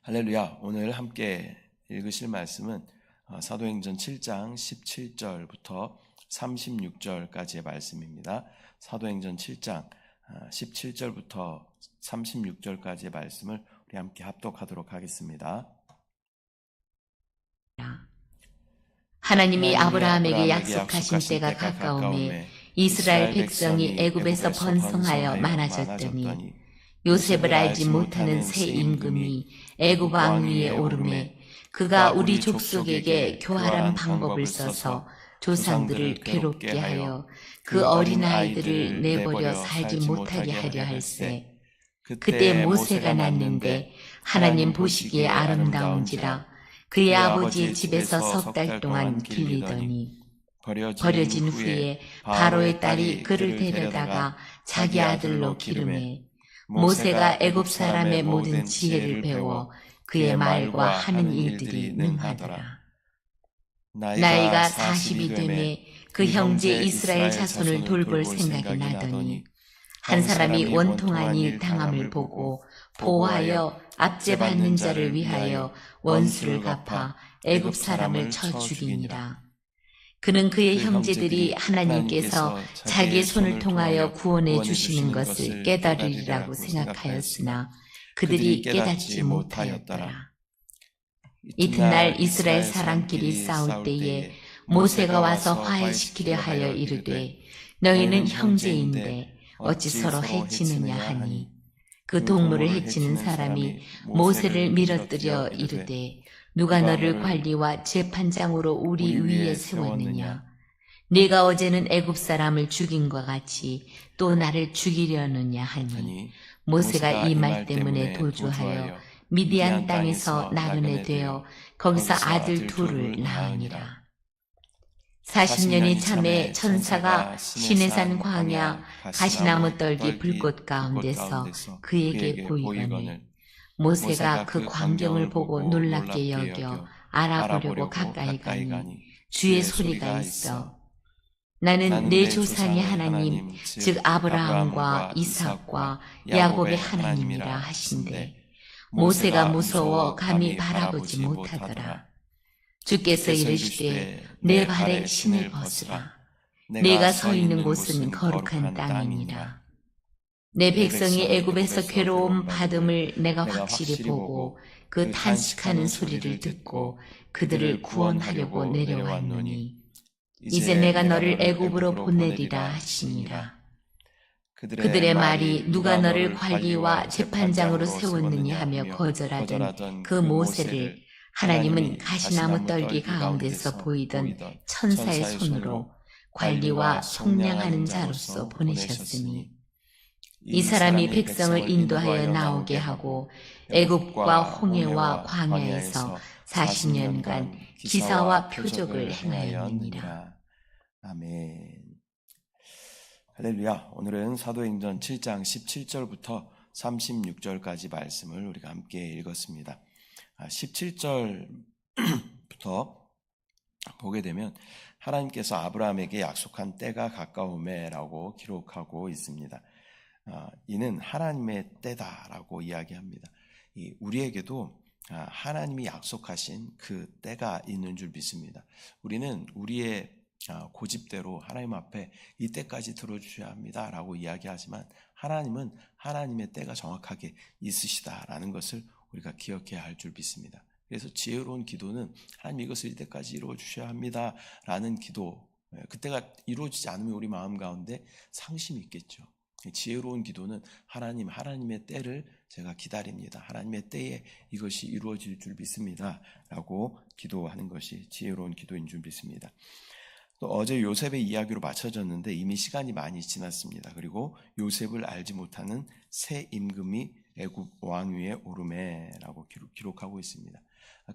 할렐루야. 오늘 함께 읽으실 말씀은 사도행전 7장 17절부터 36절까지의 말씀입니다. 사도행전 7장 17절부터 36절까지의 말씀을 우리 함께 합독하도록 하겠습니다. 하나님이 아브라함에게 약속하신 때가 가까우매 이스라엘 백성이 애굽에서 번성하여 많아졌더니 요셉을 알지 못하는 새 임금이 애굽 왕 위에 오르매 그가 우리 족속에게 교활한 방법을 써서 조상들을 괴롭게 하여 그 어린아이들을 내버려 살지 못하게 하려 할세. 그때 모세가 낳는데 하나님 보시기에 아름다운지라 그의 아버지의 집에서 석 달 동안 길리더니 버려진 후에 바로의 딸이 그를 데려다가 자기 아들로 기르매 모세가 애굽 사람의 모든 지혜를 배워 그의 말과 하는 일들이 능하더라. 나이가 40이 되매 그 형제 이스라엘 자손을 돌볼 생각이 나더니 한 사람이 원통한 일 당함을 보고 보호하여 압제받는 자를 위하여 원수를 갚아 애굽 사람을 쳐 죽이니라. 그는 그의 형제들이 하나님께서 자기의 손을 통하여 구원해 주시는 것을 깨달으리라고 생각하였으나 그들이 깨닫지 못하였더라. 이튿날 이스라엘 사람끼리 싸울 때에 모세가 와서 화해시키려 하여 이르되 너희는 형제인데 어찌 서로 해치느냐 하니 그 동물을 해치는 사람이 모세를 밀어뜨려 이르되 누가 너를 관리와 재판장으로 우리 위에 세웠느냐? 네가 어제는 애굽 사람을 죽인 것 같이 또 나를 죽이려느냐 하니 모세가 이 말 때문에 도주하여 미디안 땅에서 나그네 되어 거기서 아들 둘을 낳으니라. 40년이 참에 천사가 시내산 광야 가시나무 떨기 불꽃 가운데서 그에게 보이거늘 모세가 그 광경을 보고 놀랍게 여겨 알아보려고 가까이 가니 주의 소리가 있어 나는 내 조상의 하나님 즉 아브라함과 이삭과 야곱의 하나님이라 하신대 모세가 무서워 감히 바라보지 못하더라. 주께서 이르시되 내 발에 신을 벗으라. 내가 서 있는 곳은 거룩한 땅이니라. 내 백성이 애굽에서 괴로움 받음을 내가 확실히 보고 그 탄식하는 소리를 듣고 그들을 구원하려고 내려왔노니 이제 내가 너를 애굽으로 보내리라 하시니라. 그들의 말이 누가 너를 관리와 재판장으로 세웠느냐 하며 거절하던 그 모세를 하나님은 가시나무 떨기 가운데서 보이던 천사의 손으로 관리와 속량하는 자로서 보내셨으니 이 사람이 백성을 인도하여 나오게 하고 애굽과 홍해와 광야에서 40년간 기사와 표적을 행하였느니라. 아멘. 할렐루야. 오늘은 사도행전 7장 17절부터 36절까지 말씀을 우리가 함께 읽었습니다. 17절부터 보게 되면 하나님께서 아브라함에게 약속한 때가 가까우매라고 기록하고 있습니다. 이는 하나님의 때다라고 이야기합니다. 우리에게도 하나님이 약속하신 그 때가 있는 줄 믿습니다. 우리는 우리의 고집대로 하나님 앞에 이때까지 들어주셔야 합니다라고 이야기하지만 하나님은 하나님의 때가 정확하게 있으시다라는 것을 우리가 기억해야 할 줄 믿습니다. 그래서 지혜로운 기도는 하나님 이것을 이때까지 이루어 주셔야 합니다라는 기도, 그때가 이루어지지 않으면 우리 마음 가운데 상심이 있겠죠. 지혜로운 기도는 하나님의 때를 제가 기다립니다. 하나님의 때에 이것이 이루어질 줄 믿습니다 라고 기도하는 것이 지혜로운 기도인 줄 믿습니다. 또 어제 요셉의 이야기로 맞춰졌는데 이미 시간이 많이 지났습니다. 그리고 요셉을 알지 못하는 새 임금이 애굽 왕 위에 오르매라고 기록하고 있습니다.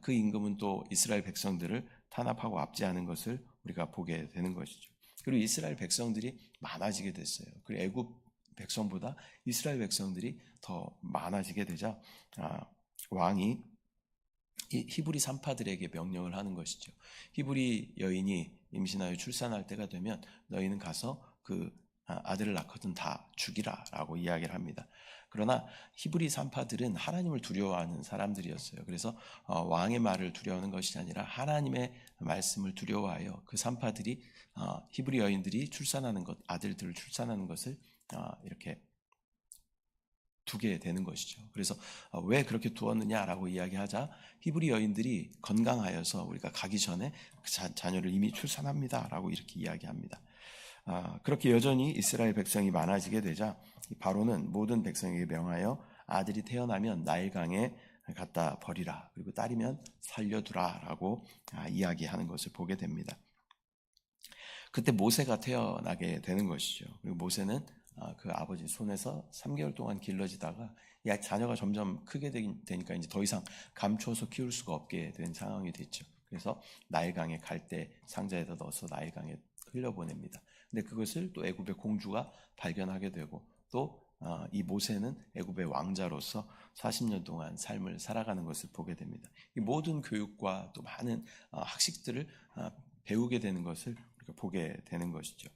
그 임금은 또 이스라엘 백성들을 탄압하고 압제하는 것을 우리가 보게 되는 것이죠. 그리고 이스라엘 백성들이 많아지게 됐어요. 그리고 애굽 백성보다 이스라엘 백성들이 더 많아지게 되자 왕이 히브리 산파들에게 명령을 하는 것이죠. 히브리 여인이 임신하여 출산할 때가 되면 너희는 가서 그 아들을 낳거든 다 죽이라 라고 이야기를 합니다. 그러나 히브리 산파들은 하나님을 두려워하는 사람들이었어요. 그래서 왕의 말을 두려워하는 것이 아니라 하나님의 말씀을 두려워하여 그 산파들이 히브리 여인들이 출산하는 것, 아들들을 출산하는 것을 이렇게 두게 되는 것이죠. 그래서 왜 그렇게 두었느냐라고 이야기하자 히브리 여인들이 건강하여서 우리가 가기 전에 그 자녀를 이미 출산합니다라고 이렇게 이야기합니다. 그렇게 여전히 이스라엘 백성이 많아지게 되자 바로는 모든 백성에게 명하여 아들이 태어나면 나일강에 갖다 버리라, 그리고 딸이면 살려두라라고 이야기하는 것을 보게 됩니다. 그때 모세가 태어나게 되는 것이죠. 그리고 모세는 그 아버지 손에서 3개월 동안 길러지다가 자녀가 점점 크게 되니까 이제 더 이상 감추어서 키울 수가 없게 된 상황이 됐죠. 그래서 나일강에 갈대 상자에다 넣어서 나일강에 흘려보냅니다. 근데 그것을 또 애굽의 공주가 발견하게 되고 또 이 모세는 애굽의 왕자로서 40년 동안 삶을 살아가는 것을 보게 됩니다. 이 모든 교육과 또 많은 학식들을 배우게 되는 것을 우리가 보게 되는 것이죠.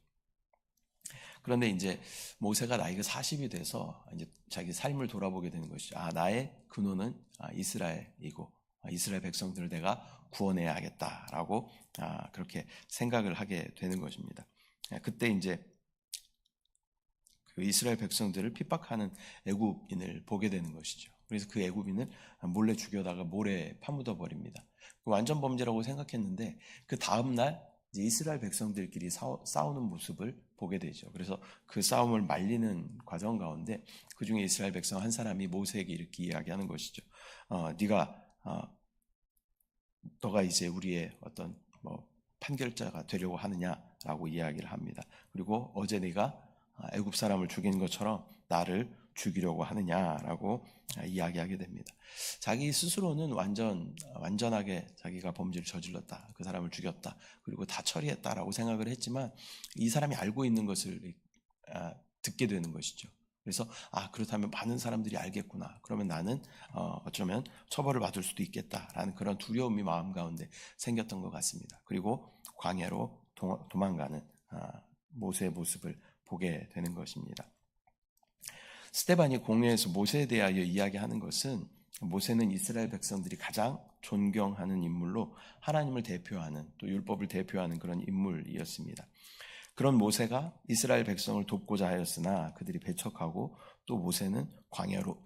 그런데 이제 모세가 나이가 40이 돼서 이제 자기 삶을 돌아보게 되는 것이죠. 나의 근원은 이스라엘이고 이스라엘 백성들을 내가 구원해야겠다라고 그렇게 생각을 하게 되는 것입니다. 그때 이제 그 이스라엘 백성들을 핍박하는 애굽인을 보게 되는 것이죠. 그래서 그 애굽인을 몰래 죽여다가 모래에 파묻어 버립니다. 완전 범죄라고 생각했는데 그 다음 날 이제 이스라엘 백성들끼리 싸우는 모습을 보게 되죠. 그래서 그 싸움을 말리는 과정 가운데 그 중에 이스라엘 백성 한 사람이 모세에게 이렇게 이야기하는 것이죠. 너가 이제 우리의 어떤 판결자가 되려고 하느냐라고 이야기를 합니다. 그리고 어제 네가 애굽 사람을 죽인 것처럼 나를 죽이려고 하느냐라고 이야기하게 됩니다. 자기 스스로는 완전하게 자기가 범죄를 저질렀다, 그 사람을 죽였다, 그리고 다 처리했다라고 생각을 했지만 이 사람이 알고 있는 것을 듣게 되는 것이죠. 그래서 그렇다면 많은 사람들이 알겠구나. 그러면 나는 어쩌면 처벌을 받을 수도 있겠다라는 그런 두려움이 마음 가운데 생겼던 것 같습니다. 그리고 광야로 도망가는 모세의 모습을 보게 되는 것입니다. 스데반이 공회에서 모세에 대하여 이야기하는 것은 모세는 이스라엘 백성들이 가장 존경하는 인물로 하나님을 대표하는, 또 율법을 대표하는 그런 인물이었습니다. 그런 모세가 이스라엘 백성을 돕고자 하였으나 그들이 배척하고 또 모세는 광야로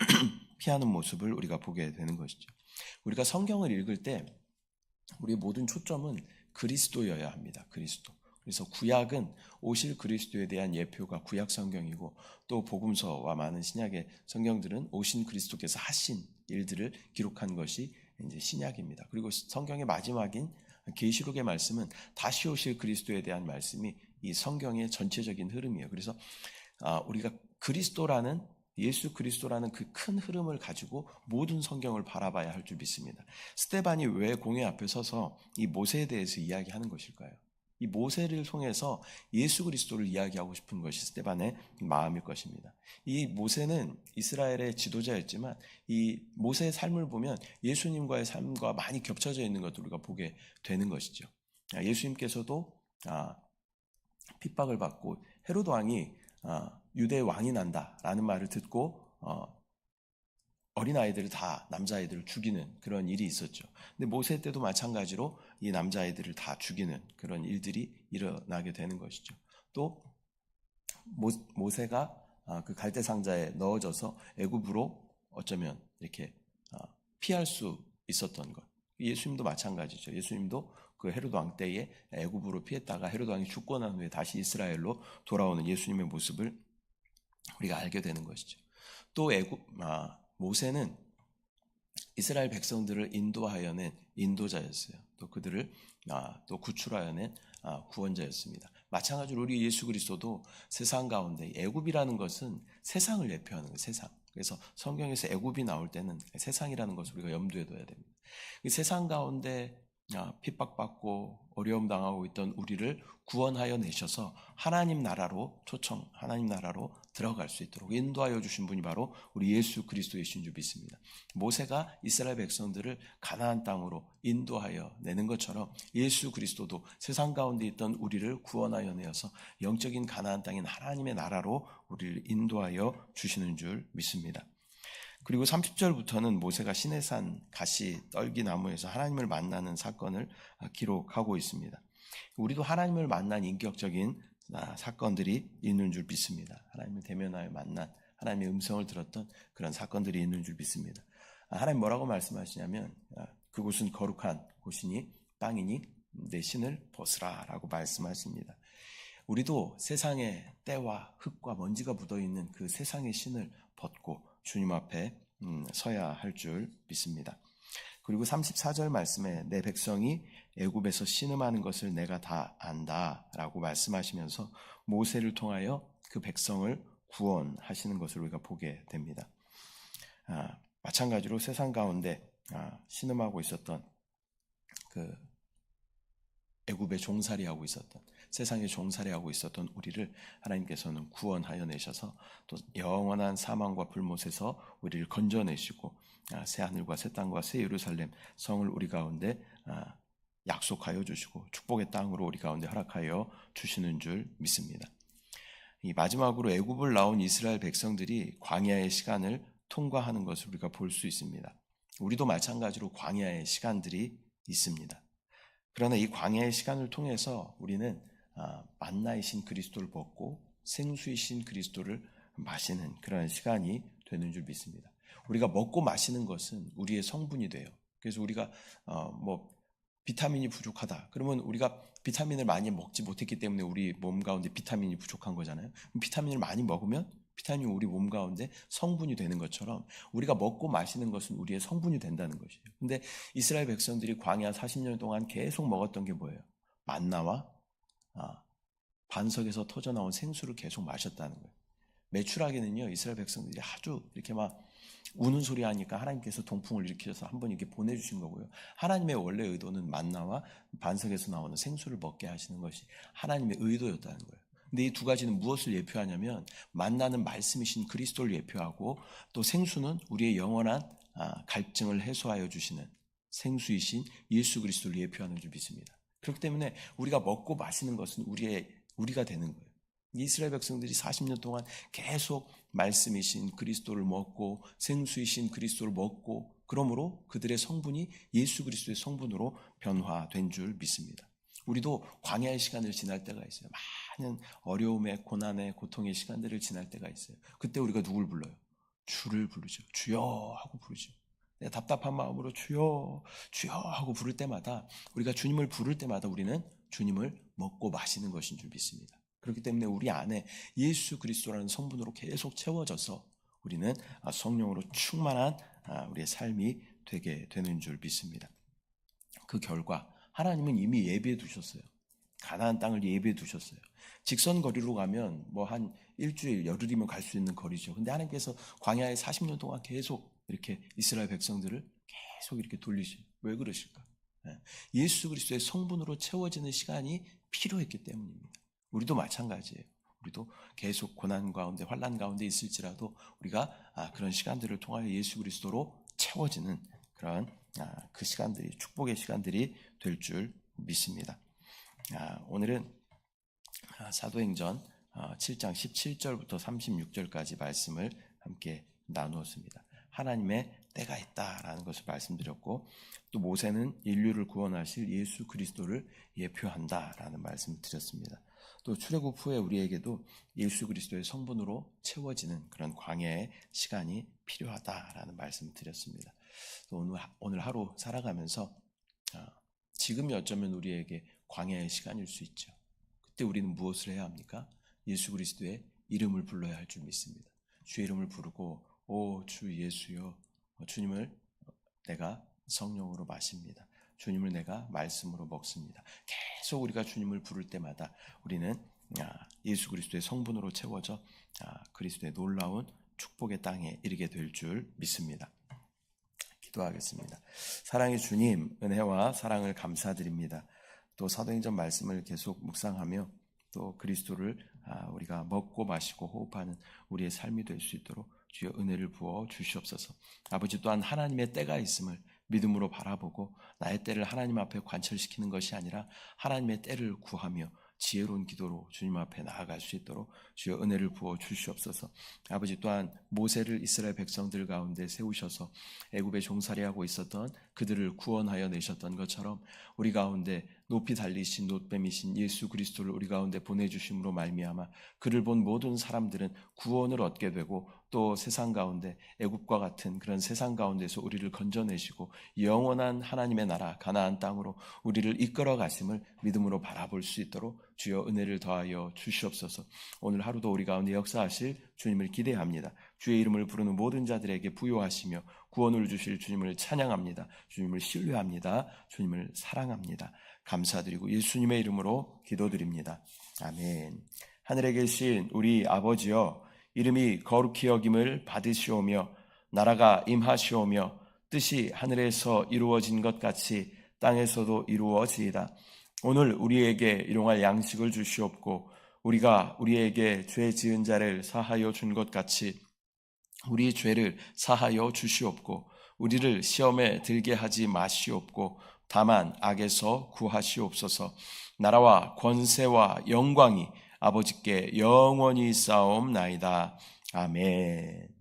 피하는 모습을 우리가 보게 되는 것이죠. 우리가 성경을 읽을 때 우리의 모든 초점은 그리스도여야 합니다. 그리스도. 그래서 구약은 오실 그리스도에 대한 예표가 구약 성경이고 또 복음서와 많은 신약의 성경들은 오신 그리스도께서 하신 일들을 기록한 것이 이제 신약입니다. 그리고 성경의 마지막인 계시록의 말씀은 다시 오실 그리스도에 대한 말씀이 이 성경의 전체적인 흐름이에요. 그래서 우리가 예수 그리스도라는 그 큰 흐름을 가지고 모든 성경을 바라봐야 할 줄 믿습니다. 스데반이 왜 공회 앞에 서서 이 모세에 대해서 이야기하는 것일까요? 이 모세를 통해서 예수 그리스도를 이야기하고 싶은 것이 스데반의 마음일 것입니다. 이 모세는 이스라엘의 지도자였지만 이 모세의 삶을 보면 예수님과의 삶과 많이 겹쳐져 있는 것을 우리가 보게 되는 것이죠. 예수님께서도 핍박을 받고 헤로드 왕이 유대의 왕이 난다라는 말을 듣고 어린아이들을 다 남자아이들을 죽이는 그런 일이 있었죠. 근데 모세 때도 마찬가지로 이 남자아이들을 다 죽이는 그런 일들이 일어나게 되는 것이죠. 또 모세가 그 갈대 상자에 넣어져서 애굽으로 어쩌면 이렇게 피할 수 있었던 것. 예수님도 마찬가지죠. 예수님도 그 헤로드 왕 때에 애굽으로 피했다가 헤로드 왕이 죽고 난 후에 다시 이스라엘로 돌아오는 예수님의 모습을 우리가 알게 되는 것이죠. 또 모세는 이스라엘 백성들을 인도하여낸 인도자였어요. 또 그들을 또 구출하여낸 구원자였습니다. 마찬가지로 우리 예수 그리스도도 세상 가운데 애굽이라는 것은 세상을 예표하는 거예요. 세상. 그래서 성경에서 애굽이 나올 때는 세상이라는 것을 우리가 염두에 둬야 됩니다. 이 세상 가운데 핍박받고 어려움 당하고 있던 우리를 구원하여 내셔서 하나님 나라로 들어갈 수 있도록 인도하여 주신 분이 바로 우리 예수 그리스도이신 줄 믿습니다. 모세가 이스라엘 백성들을 가나안 땅으로 인도하여 내는 것처럼 예수 그리스도도 세상 가운데 있던 우리를 구원하여 내어서 영적인 가나안 땅인 하나님의 나라로 우리를 인도하여 주시는 줄 믿습니다. 그리고 30절부터는 모세가 시내산 가시 떨기 나무에서 하나님을 만나는 사건을 기록하고 있습니다. 우리도 하나님을 만난 인격적인 사건들이 있는 줄 믿습니다. 하나님을 대면하여 만난, 하나님의 음성을 들었던 그런 사건들이 있는 줄 믿습니다. 하나님 뭐라고 말씀하시냐면 그곳은 거룩한 곳이니 땅이니 내 신을 벗으라 라고 말씀하십니다. 우리도 세상의 때와 흙과 먼지가 묻어있는 그 세상의 신을 벗고 주님 앞에 서야 할 줄 믿습니다. 그리고 34절 말씀에 내 백성이 애굽에서 신음하는 것을 내가 다 안다 라고 말씀하시면서 모세를 통하여 그 백성을 구원하시는 것을 우리가 보게 됩니다. 마찬가지로 세상 가운데 신음하고 있었던 그 애굽에 종살이하고 있었던, 세상에 종살이하고 있었던 우리를 하나님께서는 구원하여 내셔서 또 영원한 사망과 불못에서 우리를 건져내시고 새 하늘과 새 땅과 새 예루살렘 성을 우리 가운데 약속하여 주시고 축복의 땅으로 우리 가운데 허락하여 주시는 줄 믿습니다. 이 마지막으로 애굽을 나온 이스라엘 백성들이 광야의 시간을 통과하는 것을 우리가 볼 수 있습니다. 우리도 마찬가지로 광야의 시간들이 있습니다. 그러나 이 광야의 시간을 통해서 우리는 만나이신 그리스도를 벗고 생수이신 그리스도를 마시는 그런 시간이 되는 줄 믿습니다. 우리가 먹고 마시는 것은 우리의 성분이 돼요. 그래서 우리가 비타민이 부족하다. 그러면 우리가 비타민을 많이 먹지 못했기 때문에 우리 몸 가운데 비타민이 부족한 거잖아요. 비타민을 많이 먹으면 비타민이 우리 몸 가운데 성분이 되는 것처럼 우리가 먹고 마시는 것은 우리의 성분이 된다는 것이에요. 근데 이스라엘 백성들이 광야 40년 동안 계속 먹었던 게 뭐예요? 만나와 반석에서 터져나온 생수를 계속 마셨다는 거예요. 매출하기는요, 이스라엘 백성들이 아주 이렇게 막 우는 소리 하니까 하나님께서 동풍을 일으키셔서 한번 이렇게 보내주신 거고요. 하나님의 원래 의도는 만나와 반석에서 나오는 생수를 먹게 하시는 것이 하나님의 의도였다는 거예요. 근데 이 두 가지는 무엇을 예표하냐면 만나는 말씀이신 그리스도를 예표하고 또 생수는 우리의 영원한 갈증을 해소하여 주시는 생수이신 예수 그리스도를 예표하는 줄 믿습니다. 그렇기 때문에 우리가 먹고 마시는 것은 우리가 되는 거예요. 이스라엘 백성들이 40년 동안 계속 말씀이신 그리스도를 먹고 생수이신 그리스도를 먹고 그러므로 그들의 성분이 예수 그리스도의 성분으로 변화된 줄 믿습니다. 우리도 광야의 시간을 지날 때가 있어요. 많은 어려움의 고난의 고통의 시간들을 지날 때가 있어요. 그때 우리가 누굴 불러요? 주를 부르죠. 주여 하고 부르죠. 내가 답답한 마음으로 주여 주여 하고 부를 때마다 우리가 주님을 부를 때마다 우리는 주님을 먹고 마시는 것인 줄 믿습니다. 그렇기 때문에 우리 안에 예수 그리스도라는 성분으로 계속 채워져서 우리는 성령으로 충만한 우리의 삶이 되게 되는 줄 믿습니다. 그 결과 하나님은 이미 예비해 두셨어요. 가나안 땅을 예비해 두셨어요. 직선 거리로 가면 한 일주일, 열흘이면 갈 수 있는 거리죠. 근데 하나님께서 광야에 40년 동안 계속 이렇게 이스라엘 백성들을 계속 이렇게 돌리시죠. 왜 그러실까? 예수 그리스도의 성분으로 채워지는 시간이 필요했기 때문입니다. 우리도 마찬가지예요. 우리도 계속 고난 가운데 환난 가운데 있을지라도 우리가 그런 시간들을 통하여 예수 그리스도로 채워지는 그런 그 시간들이 축복의 시간들이 될 줄 믿습니다. 오늘은 사도행전 7장 17절부터 36절까지 말씀을 함께 나누었습니다. 하나님의 때가 있다라는 것을 말씀드렸고 또 모세는 인류를 구원하실 예수 그리스도를 예표한다라는 말씀을 드렸습니다. 또 출애굽 후에 우리에게도 예수 그리스도의 성분으로 채워지는 그런 광야의 시간이 필요하다라는 말씀을 드렸습니다. 또 오늘 하루 살아가면서 지금이 어쩌면 우리에게 광야의 시간일 수 있죠. 그때 우리는 무엇을 해야 합니까? 예수 그리스도의 이름을 불러야 할 줄 믿습니다. 주의 이름을 부르고 오 주 예수여 주님을 내가 성령으로 마십니다. 주님을 내가 말씀으로 먹습니다. 계속 우리가 주님을 부를 때마다 우리는 예수 그리스도의 성분으로 채워져 그리스도의 놀라운 축복의 땅에 이르게 될 줄 믿습니다. 기도하겠습니다. 사랑의 주님, 은혜와 사랑을 감사드립니다. 또 사도행전 말씀을 계속 묵상하며 또 그리스도를 우리가 먹고 마시고 호흡하는 우리의 삶이 될 수 있도록 주여 은혜를 부어 주시옵소서. 아버지, 또한 하나님의 때가 있음을 믿음으로 바라보고 나의 때를 하나님 앞에 관철시키는 것이 아니라 하나님의 때를 구하며 지혜로운 기도로 주님 앞에 나아갈 수 있도록 주여 은혜를 부어 주시옵소서. 아버지, 또한 모세를 이스라엘 백성들 가운데 세우셔서 애굽에 종살이하고 있었던 그들을 구원하여 내셨던 것처럼 우리 가운데 높이 달리신 놋뱀이신 예수 그리스도를 우리 가운데 보내주심으로 말미암아 그를 본 모든 사람들은 구원을 얻게 되고 또 세상 가운데 애굽과 같은 그런 세상 가운데서 우리를 건져내시고 영원한 하나님의 나라 가나안 땅으로 우리를 이끌어 가심을 믿음으로 바라볼 수 있도록 주여 은혜를 더하여 주시옵소서. 오늘 하루도 우리 가운데 역사하실 주님을 기대합니다. 주의 이름을 부르는 모든 자들에게 부요하시며 구원을 주실 주님을 찬양합니다. 주님을 신뢰합니다. 주님을 사랑합니다. 감사드리고 예수님의 이름으로 기도드립니다. 아멘. 하늘에 계신 우리 아버지여, 이름이 거룩히 여김을 받으시오며 나라가 임하시오며 뜻이 하늘에서 이루어진 것 같이 땅에서도 이루어지이다. 오늘 우리에게 일용할 양식을 주시옵고 우리가 우리에게 죄 지은 자를 사하여 준 것 같이 우리 죄를 사하여 주시옵고 우리를 시험에 들게 하지 마시옵고 다만 악에서 구하시옵소서. 나라와 권세와 영광이 아버지께 영원히 쌓옵나이다. 아멘.